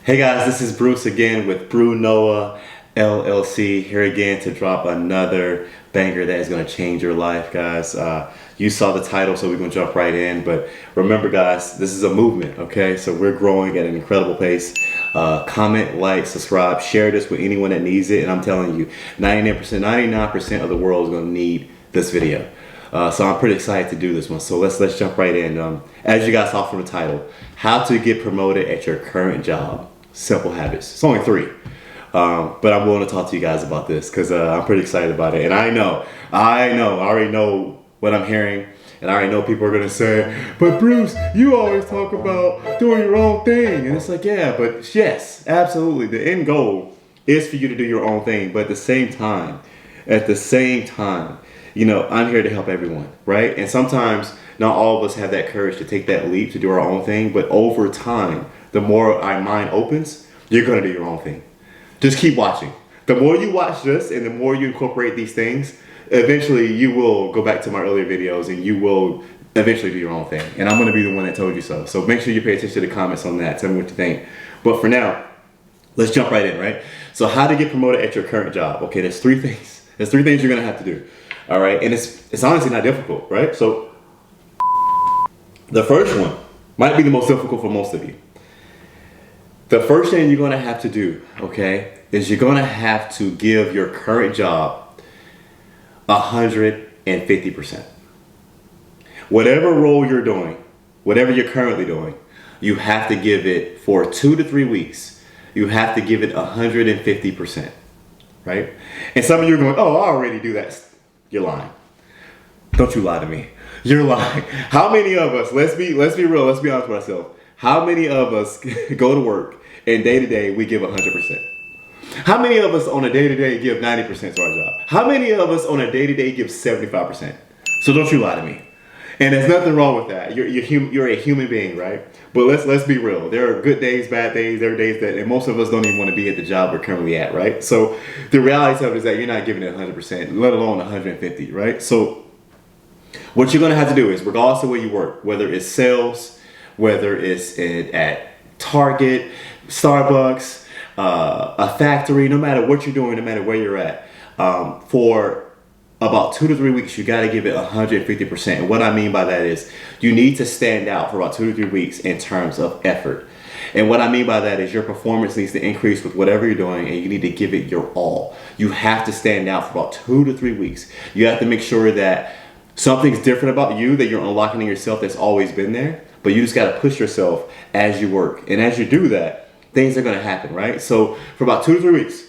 Hey guys, this is Bruce again with Brew Noah LLC here again to drop another banger that is going to change your life, guys. You saw the title, so we're going to jump right in. But remember, guys, this is a movement, okay? So we're growing at an incredible pace. Comment, like, subscribe, share this with anyone that needs it. And I'm telling you, 99% of the world is going to need this video. So I'm pretty excited to do this one. So let's jump right in. As you guys saw from the title, how to get promoted at your current job. Simple habits. It's only 3. But I'm willing to talk to you guys about this because I'm pretty excited about it. And I already know what I'm hearing. And I already know people are going to say, but Bruce, you always talk about doing your own thing. And it's like, yeah, but yes, absolutely. The end goal is for you to do your own thing. But at the same time, I'm here to help everyone, right? And sometimes not all of us have that courage to take that leap to do our own thing. But over time, the more our mind opens, you're going to do your own thing. Just keep watching. The more you watch this and the more you incorporate these things, eventually you will go back to my earlier videos and you will eventually do your own thing. And I'm going to be the one that told you so. So make sure you pay attention to the comments on that. Tell me what you think. But for now, let's jump right in, right? So how to get promoted at your current job. Okay, there's 3 things. There's 3 things you're going to have to do. All right, and it's honestly not difficult, right? So the first one might be the most difficult for most of you. The first thing you're going to have to do, okay, is you're going to have to give your current job 150%. Whatever role you're doing, whatever you're currently doing, you have to give it for 2 to 3 weeks. You have to give it 150%, right? And some of you are going, oh, I already do that. You're lying. Don't you lie to me. You're lying. How many of us, let's be real, let's be honest with ourselves. How many of us go to work and day to day we give 100%? How many of us on a day to day give 90% to our job? How many of us on a day to day give 75%? So don't you lie to me. And there's nothing wrong with that. You're a human being, right? But let's be real. There are good days, bad days. There are days that, and most of us don't even want to be at the job we're currently at, right? So the reality of it is that you're not giving it 100%, let alone 150, right? So what you're going to have to do is, regardless of where you work, whether it's sales, whether it's at Target, Starbucks, a factory, no matter what you're doing, no matter where you're at, for about 2 to 3 weeks, you got to give it 150%. And what I mean by that is you need to stand out for about 2 to 3 weeks in terms of effort. And what I mean by that is your performance needs to increase with whatever you're doing, and you need to give it your all. You have to stand out for about 2 to 3 weeks. You have to make sure that something's different about you, that you're unlocking in yourself that's always been there, but you just got to push yourself as you work. And as you do that, things are going to happen, right? So for about 2 to 3 weeks,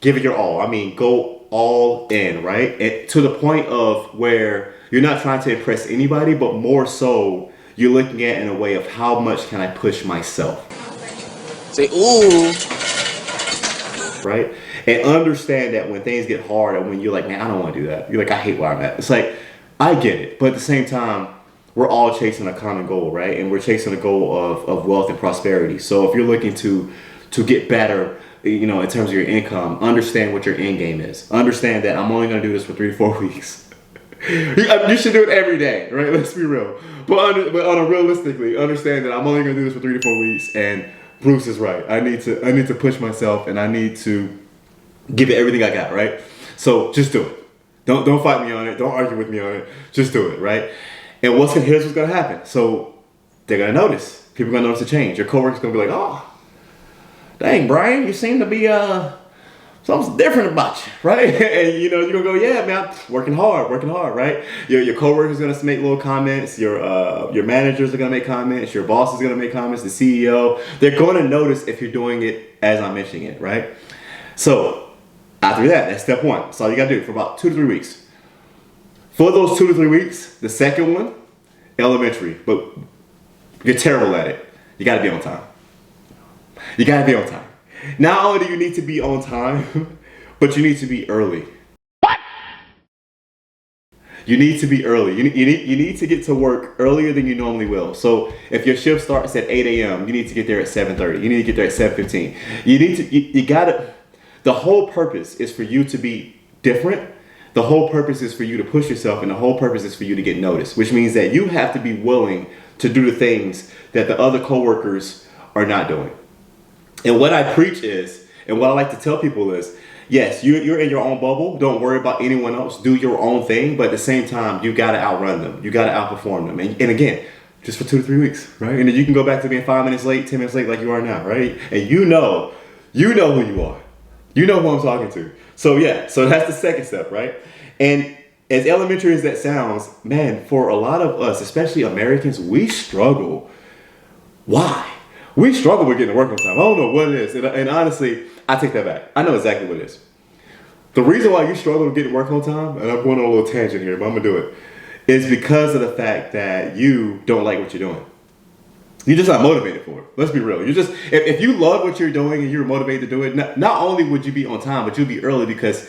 give it your all. I mean, go all in, right? And to the point of where you're not trying to impress anybody, but more so you're looking at it in a way of how much can I push myself. Say, ooh. Right? And understand that when things get hard and when you're like, man, I don't want to do that. You're like, I hate where I'm at. It's like, I get it. But at the same time, we're all chasing a common goal, right? And we're chasing a goal of wealth and prosperity. So if you're looking to get better, in terms of your income, understand what your end game is. Understand that I'm only going to do this for 3 to 4 weeks. You should do it every day, right? Let's be real. But realistically, understand that I'm only going to do this for 3 to 4 weeks. And Bruce is right. I need to push myself, and I need to give it everything I got, right? So just do it. Don't fight me on it. Don't argue with me on it. Just do it, right? And here's what's going to happen. So they're going to notice. People are going to notice a change. Your coworker's going to be like, oh, dang, Brian, you seem to be something different about you, right? And you're gonna go, yeah, man, working hard, right? Your coworkers gonna make little comments. Your managers are gonna make comments. Your boss is gonna make comments. The CEO, they're gonna notice if you're doing it as I'm mentioning it, right? So after that's step 1. That's all you gotta do for about 2 to 3 weeks. For those 2 to 3 weeks, the second one, elementary, but you're terrible at it. You gotta be on time. You gotta be on time. Not only do you need to be on time, but you need to be early. What? You need to be early. You need to get to work earlier than you normally will. So if your shift starts at 8 a.m., you need to get there at 7:30. You need to get there at 7:15. You gotta. The whole purpose is for you to be different. The whole purpose is for you to push yourself, and the whole purpose is for you to get noticed, which means that you have to be willing to do the things that the other coworkers are not doing. And what I preach is, and what I like to tell people is, yes, you're in your own bubble. Don't worry about anyone else. Do your own thing. But at the same time, you got to outrun them. You got to outperform them. And again, just for 2 to 3 weeks, right? And then you can go back to being 5 minutes late, 10 minutes late like you are now, right? And you know who you are. You know who I'm talking to. So yeah, so that's the second step, right? And as elementary as that sounds, man, for a lot of us, especially Americans, we struggle. Why? We struggle with getting to work on time. I don't know what it is. And honestly, I take that back. I know exactly what it is. The reason why you struggle to get to work on time, and I'm going on a little tangent here, but I'm going to do it, is because of the fact that you don't like what you're doing. You're just not motivated for it. Let's be real. You just, if you love what you're doing and you're motivated to do it, not only would you be on time, but you'll be early because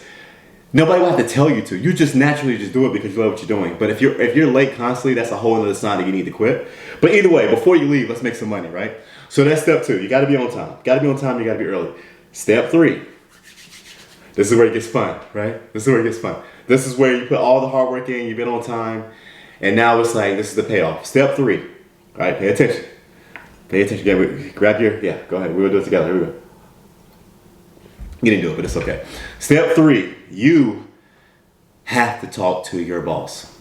nobody will have to tell you to. You just naturally just do it because you love what you're doing. But if you're late constantly, that's a whole other sign that you need to quit. But either way, before you leave, let's make some money, right? So that's step 2. You got to be on time. Got to be on time. You got to be early. Step 3. This is where it gets fun, right? This is where it gets fun. This is where you put all the hard work in. You've been on time, and now it's like this is the payoff. Step 3. All right, pay attention. Pay attention. Yeah, grab your, go ahead. We'll do it together. Here we go. You didn't do it, but it's okay. Step 3, you have to talk to your boss.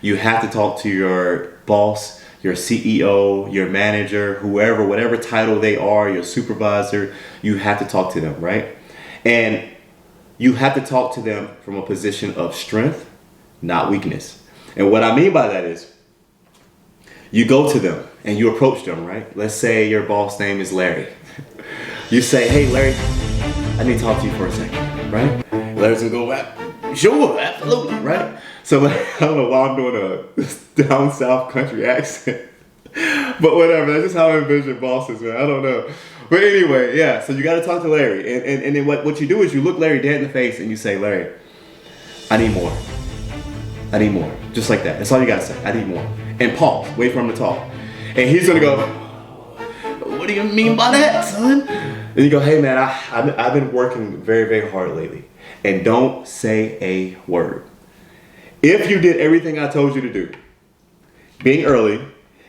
You have to talk to your boss, your CEO, your manager, whoever, whatever title they are, your supervisor. You have to talk to them, right? And you have to talk to them from a position of strength, not weakness. And what I mean by that is, you go to them and you approach them, right? Let's say your boss name is Larry. You say, hey, Larry, I need to talk to you for a second, right? Larry's gonna go, sure, absolutely, right? So like, I don't know why I'm doing a down south country accent, but whatever. That's just how I envision bosses, man. I don't know. But anyway, yeah. So you got to talk to Larry, and then what you do is you look Larry dead in the face and you say, Larry, I need more. I need more. Just like that. That's all you got to say. I need more. And pause. Wait for him to talk. And he's gonna go, what do you mean by that, son? And you go, hey man, I've been working very, very hard lately. And don't say a word. If you did everything I told you to do, being early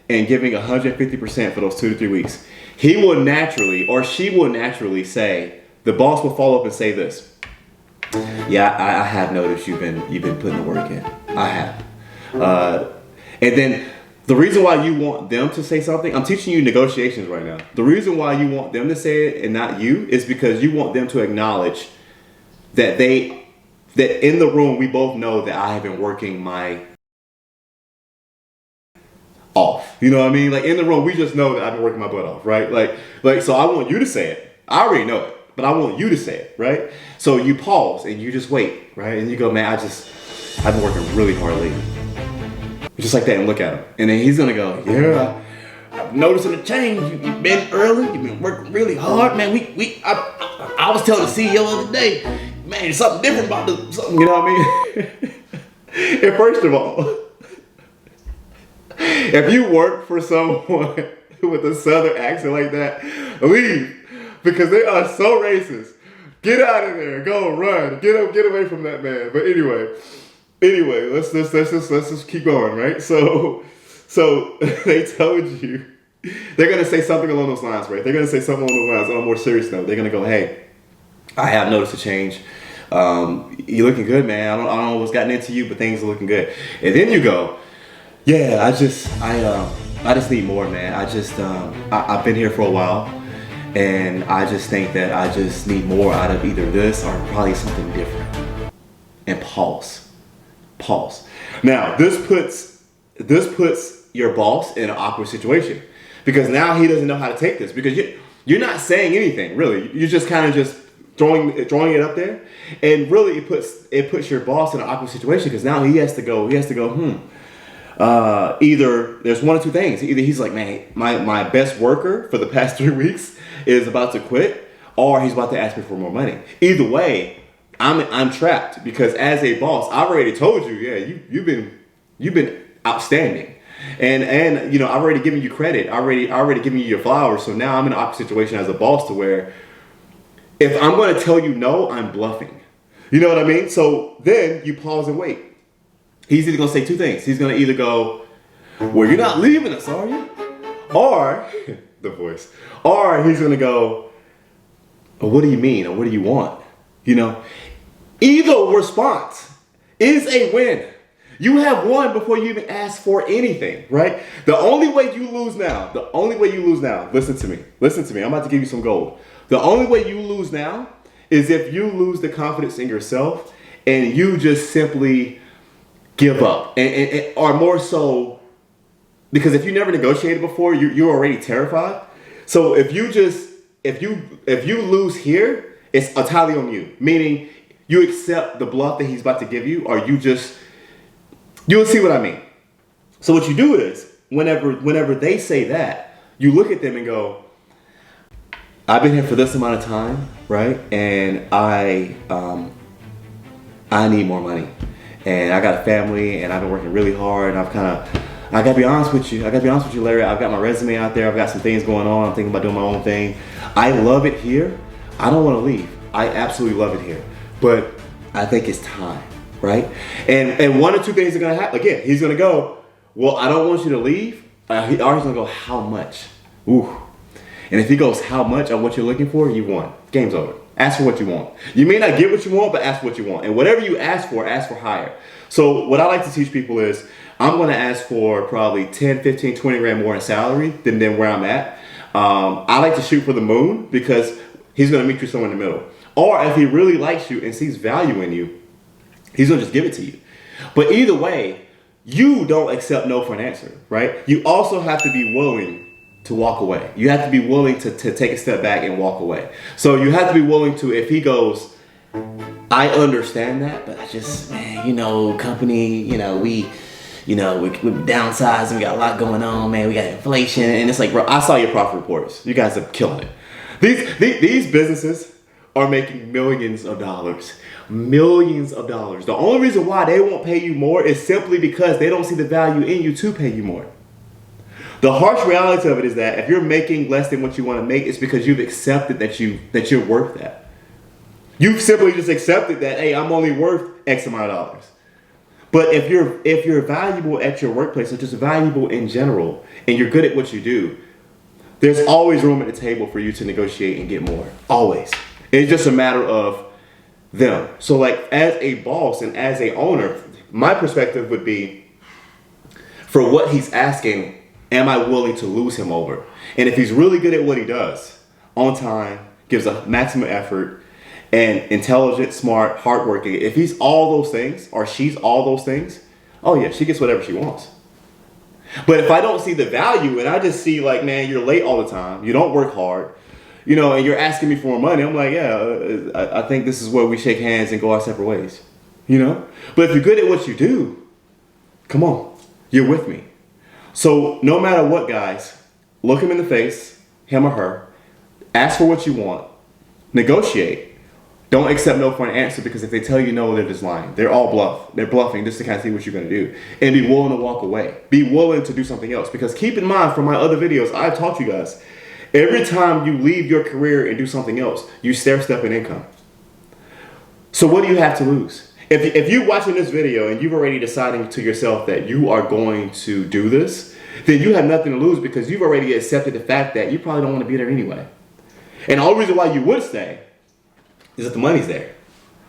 and giving 150% for those 2 to 3 weeks, he will naturally, or she will naturally say, the boss will follow up and say this. Yeah, I have noticed you've been putting the work in. I have. And then the reason why you want them to say something, I'm teaching you negotiations right now. The reason why you want them to say it and not you is because you want them to acknowledge that that in the room we both know that I have been working my off. You know what I mean? Like in the room, we just know that I've been working my butt off, right? Like so I want you to say it. I already know it, but I want you to say it, right? So you pause and you just wait, right? And you go, man, I've been working really hard lately. Just like that, and look at him. And then he's gonna go, yeah, I'm noticing a change. You've been early, you've been working really hard. Man, I was telling the CEO the other day, man, there's something different about something, you know what I mean? And first of all, if you work for someone with a southern accent like that, leave. Because they are so racist. Get out of there, go run, get away from that man. But anyway, let's just keep going, right? So they told you they're gonna say something along those lines, right? They're gonna say something along those lines on a more serious note. They're gonna go, hey, I have noticed a change. You're looking good, man. I don't know what's gotten into you, but things are looking good. And then you go, yeah, I just need more, man. I've been here for a while, and I just think that I just need more out of either this or probably something different. And pause. Now, this puts your boss in an awkward situation because now he doesn't know how to take this because you're not saying anything really. You're just kind of just throwing it up there, and really it puts your boss in an awkward situation because now he has to go. Either there's one of two things. Either he's like, man, my best worker for the past 3 weeks is about to quit, or he's about to ask me for more money. Either way, I'm trapped because as a boss, I've already told you, yeah, you've been outstanding, and you know I've already given you credit, already given you your flowers. So now I'm in an awkward situation as a boss to where if I'm going to tell you no, I'm bluffing. You know what I mean? So then you pause and wait. He's either going to say two things. He's going to either go, well, you're not leaving us, are you? Or the voice. Or he's going to go, Or what do you mean? Or what do you want? You know, either response is a win. You have won before you even ask for anything, right? The only way you lose now, listen to me, I'm about to give you some gold. The only way you lose now is if you lose the confidence in yourself and you just simply give up. Or more so, because if you never negotiated before, you're already terrified. So if you lose here, it's entirely on you. Meaning you accept the bluff that he's about to give you, or you'll see what I mean. So what you do is, whenever they say that, you look at them and go, I've been here for this amount of time, right? And I need more money. And I got a family and I've been working really hard, and I gotta be honest with you, Larry. I've got my resume out there, I've got some things going on, I'm thinking about doing my own thing. I love it here. I don't want to leave. I absolutely love it here. But I think it's time, right? And one or two things are gonna happen. Again, he's gonna go, well, I don't want you to leave. Or he's gonna go, how much? Ooh. And if he goes, how much of what you're looking for, you won. Game's over. Ask for what you want. You may not get what you want, but ask for what you want. And whatever you ask for higher. So what I like to teach people is, I'm going to ask for probably 10, 15, 20 grand more in salary than where I'm at. I like to shoot for the moon because he's going to meet you somewhere in the middle. Or if he really likes you and sees value in you, he's going to just give it to you. But either way, you don't accept no for an answer, right? You also have to be willing to walk away. You have to be willing to take a step back and walk away. So you have to be willing to, if he goes, I understand that, but I just, man, company, we downsized and we got a lot going on, man. We got inflation. And it's like, bro, I saw your profit reports. You guys are killing it. These businesses are making millions of dollars. Millions of dollars. The only reason why they won't pay you more is simply because they don't see the value in you to pay you more. The harsh reality of it is that if you're making less than what you want to make, it's because you've accepted that you're worth that. You've simply just accepted that, hey, I'm only worth X amount of dollars. But if you're valuable at your workplace, or just valuable in general, and you're good at what you do, there's always room at the table for you to negotiate and get more. Always. It's just a matter of them. So like as a boss and as a owner, my perspective would be, for what he's asking, am I willing to lose him over? And if he's really good at what he does, on time, gives a maximum effort, and intelligent, smart, hardworking, if he's all those things, or she's all those things, oh yeah, she gets whatever she wants. But if I don't see the value, and I just see like, man, you're late all the time, you don't work hard, and you're asking me for more money, I'm like, yeah, I think this is where we shake hands and go our separate ways, But if you're good at what you do, come on, you're with me. So no matter what, guys, look him in the face, him or her, ask for what you want, negotiate. Don't accept no for an answer, because if they tell you no, they're just lying. They're all bluff. They're bluffing just to kind of see what you're going to do. And be willing to walk away. Be willing to do something else. Because keep in mind, from my other videos, I've taught you guys, every time you leave your career and do something else, you stair-step in income. So what do you have to lose? If you're watching this video and you've already decided to yourself that you are going to do this, then you have nothing to lose, because you've already accepted the fact that you probably don't want to be there anyway. And the only reason why you would stay is that the money's there,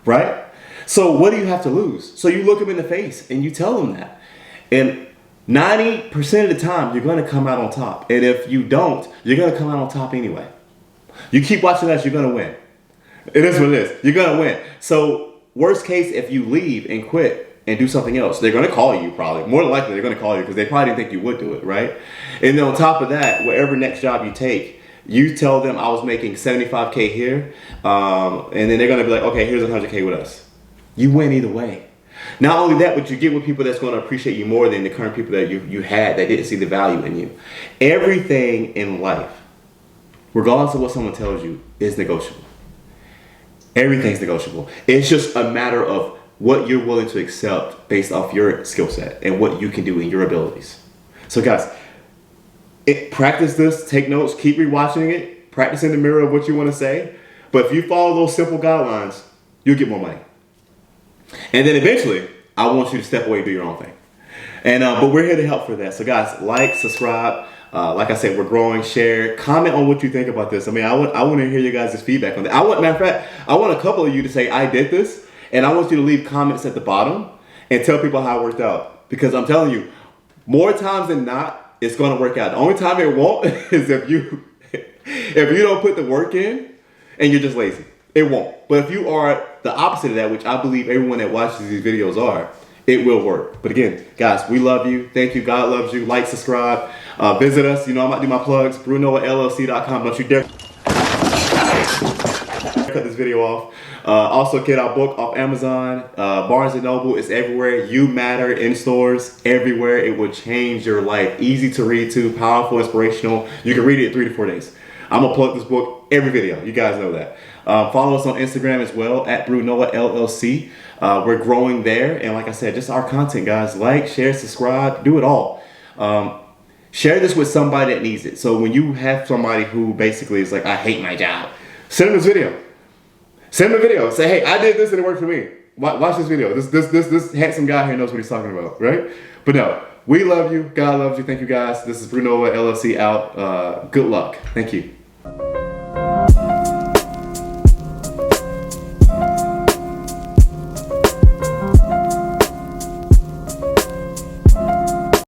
right? So what do you have to lose? So you look them in the face and you tell them that. And 90% of the time, you're going to come out on top. And if you don't, you're going to come out on top anyway. You keep watching that, you're going to win. It is what it is. You're going to win. So worst case, if you leave and quit and do something else, they're going to call you probably. More than likely, they're going to call you because they probably didn't think you would do it, right? And then on top of that, whatever next job you take, you tell them I was making 75K here, and then they're going to be like, okay, here's 100K with us. You win either way. Not only that, but you get with people that's going to appreciate you more than the current people that you had that didn't see the value in you. Everything in life, regardless of what someone tells you, is negotiable. Everything's negotiable. It's just a matter of what you're willing to accept based off your skill set and what you can do in your abilities. So guys, practice this, take notes, keep rewatching it, practice in the mirror of what you want to say. But if you follow those simple guidelines, you'll get more money. And then eventually, I want you to step away and do your own thing. And but we're here to help for that. So guys, like, subscribe, Like I said, we're growing. Share, comment on what you think about this. I mean, I want to hear you guys' feedback on that. Matter of fact, I want a couple of you to say I did this, and I want you to leave comments at the bottom and tell people how it worked out. Because I'm telling you, more times than not, it's going to work out. The only time it won't is if you don't put the work in and you're just lazy. It won't. But if you are the opposite of that, which I believe everyone that watches these videos are, it will work. But again, guys, we love you. Thank you. God loves you. Like, subscribe. Visit us. You know, I might do my plugs. BrunoLLC.com. Don't you dare cut this video off. Also, get our book off Amazon, Barnes & Noble. It's everywhere. You Matter in stores everywhere. It will change your life. Easy to read too. Powerful, inspirational. You can read it in 3 to 4 days. I'm going to plug this book every video. You guys know that. Follow us on Instagram as well, at BrunoLLC. We're growing there. And like I said, just our content, guys. Like, share, subscribe. Do it all. Share this with somebody that needs it. So when you have somebody who basically is like, I hate my job, send them this video. Send them a video. Say, hey, I did this and it worked for me. Watch this video. This handsome guy here knows what he's talking about, right? But no, we love you. God loves you. Thank you, guys. This is Bruno LLC out. Good luck. Thank you.